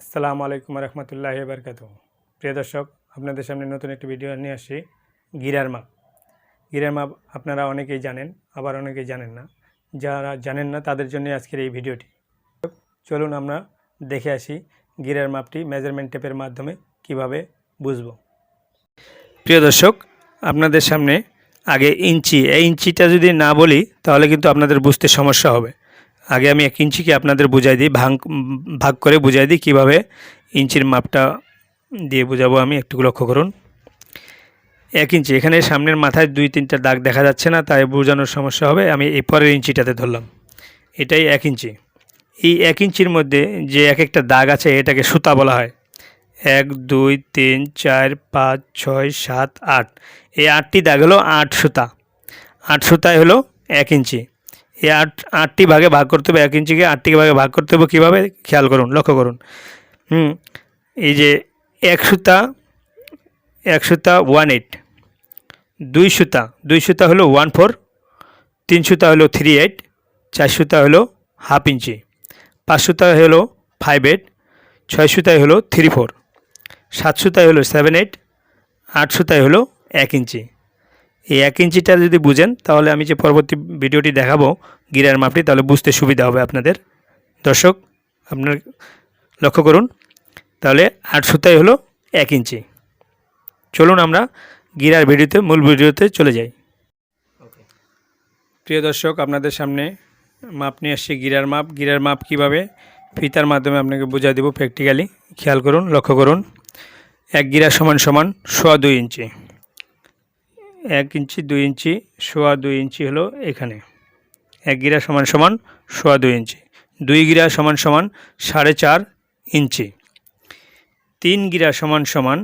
আসসালামু আলাইকুম রহমতুল্লাহি বারকাতুহু। প্রিয় দর্শক, আপনাদের সামনে নতুন একটি ভিডিও নিয়ে আসছি। গিরার মাপ। গিরার মাপ আপনারা অনেকেই জানেন, আবার অনেকেই জানেন না। যারা জানেন না তাদের জন্য আজকের এই ভিডিওটি। চলুন আমরা দেখে আসি গিরার মাপটি মেজারমেন্ট টেপের মাধ্যমে কিভাবে বুঝব। প্রিয় দর্শক, আপনাদের সামনে আগে ইঞ্চি, এই ইঞ্চিটা যদি না বলি তাহলে কিন্তু আপনাদের বুঝতে সমস্যা হবে। আগে আমি 1 ইঞ্চিকে আপনাদের বুঝাই দিই, ভাগ করে বুঝাই দিই কীভাবে ইঞ্চির মাপটা দিয়ে বুঝাবো। আমি একটু লক্ষ্য করুন। 1 ইঞ্চি, এখানে সামনের মাথায় 2-3টা দাগ দেখা যাচ্ছে না, তাই বোঝানোর সমস্যা হবে। আমি এই পরের ইঞ্চিটাতে ধরলাম, এটাই 1 ইঞ্চি। এই 1 ইঞ্চির মধ্যে যে এক একটা দাগ আছে এটাকে সুতা বলা হয়। 1 2 3 4 5 6 7 8, এই 8টি দাগ হলো 8 সুতা। 8 সুতায় হলো 1 ইঞ্চি। এই 8টি ভাগে ভাগ করতে হবে। 1 ইঞ্চিকে 8টি ভাগে ভাগ করতে হবে কীভাবে, খেয়াল করুন, লক্ষ্য করুন। এই যে 1 সুতা 1/8, 2 সুতা হলো 1/4, 3 সুতা হলো 3/8, 4 সুতা হলো 1/2 ইঞ্চি, 5 সুতা হলো 5/8, 6 সুতায় হলো 3/4, 7 সুতায় হলো 7/8, 8 সুতায় হলো 1 ইঞ্চি। এই 1 ইঞ্চিটা যদি বুঝেন তাহলে আমি যে পরবর্তী ভিডিওটি দেখাবো গিরার মাপটি, তাহলে বুঝতে সুবিধা হবে আপনাদের। দর্শক, আপনার লক্ষ্য করুন, তাহলে 8 সুতায় হলো 1 ইঞ্চি। চলুন আমরা গিরার ভিডিওতে, মূল ভিডিওতে চলে যাই। প্রিয় দর্শক, আপনাদের সামনে মাপ নিয়ে আসছি গিরার মাপ। গিরার মাপ কীভাবে ফিতার মাধ্যমে আপনাকে বুঝিয়ে দেবো প্র্যাকটিক্যালি। খেয়াল করুন, লক্ষ্য করুন। 1 গিরা সমান সমান 2.25 ইঞ্চি। 1 ইঞ্চি 2 ইঞ্চি 2.25 ইঞ্চি হলো এখানে। 1 গিরা সমান সমান 2.25 ইঞ্চি। 2 গিরা সমান সমান 4.5 ইঞ্চি। 3 গিরা সমান সমান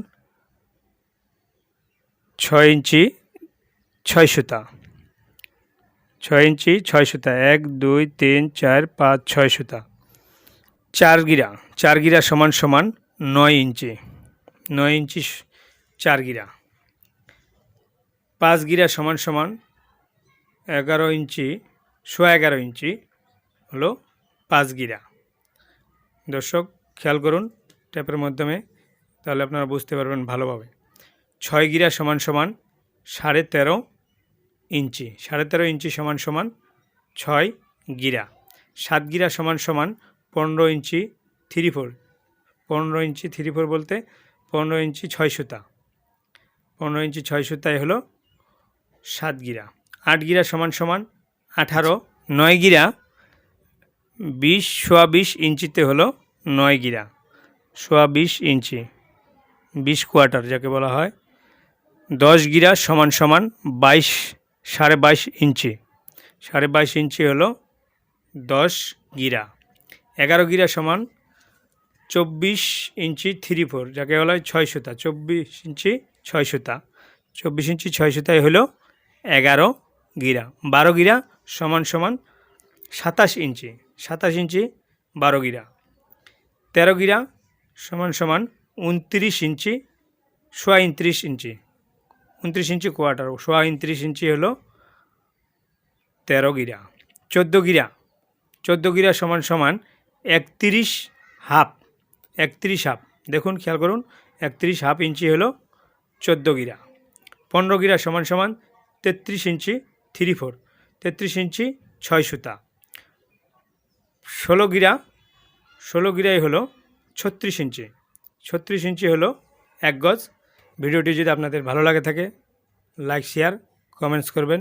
6 ইঞ্চি 6 সুতা। 6 ইঞ্চি 6 সুতা, 1 2 3 4 5 6 সুতা। 4 গিরা সমান সমান 9 ইঞ্চি। 9 ইঞ্চি 4 গিরা। 5 গিরা সমান সমান 11 ইঞ্চি 11.5 ইঞ্চি হলো 5 গিরা। দর্শক, খেয়াল করুন টেপের মাধ্যমে, তাহলে আপনারা বুঝতে পারবেন ভালোভাবে। 6 গিরা সমান সমান 13.5 ইঞ্চি। 13.5 ইঞ্চি সমান সমান 6 গিরা। 7 গিরা সমান সমান 15 ইঞ্চি 3/4। 15 ইঞ্চি 3/4 বলতে 15 ইঞ্চি 6 সুতা। 15 ইঞ্চি 6 সুতায় হলো 7 গিরা। 8 গিরা সমান সমান 18। 9 গিরা 20 ইঞ্চিতে হলো 9 গিরা। 20 ইঞ্চি 20 কোয়ার্টার যাকে বলা হয়। 10 গিরা সমান সমান 22 ইঞ্চি। 22 ইঞ্চি হলো 10 গিরা। 11 গিরা সমান 24 ইঞ্চি 3/4 যাকে বলা হয় 6 সুতা। 24 ইঞ্চি 6 সুতা। 24 ইঞ্চি 6 সুতায় হলো 11 গিরা। 12 গিরা সমান সমান 27 ইঞ্চি। 27 ইঞ্চি 12 গিরা। 13 গিরা সমান সমান 29 ইঞ্চি 29 ইঞ্চি। 29 ইঞ্চি কোয়ার্টার, 29 ইঞ্চি হলো 13 গিরা। 14 গিরা। 14 গিরা সমান সমান 31 হাফ। 31 হাফ, দেখুন, খেয়াল করুন, 31 হাফ ইঞ্চি হলো 14 গিরা। 15 গিরা সমান সমান 33 ইঞ্চি 3/4। 33 ইঞ্চি 6 সুতা। 16 গিরা। 16 গিরাই হলো 36 ইঞ্চি। 36 ইঞ্চি হলো 1 গজ। ভিডিওটি যদি আপনাদের ভালো লাগে থাকে লাইক, শেয়ার, কমেন্টস করবেন।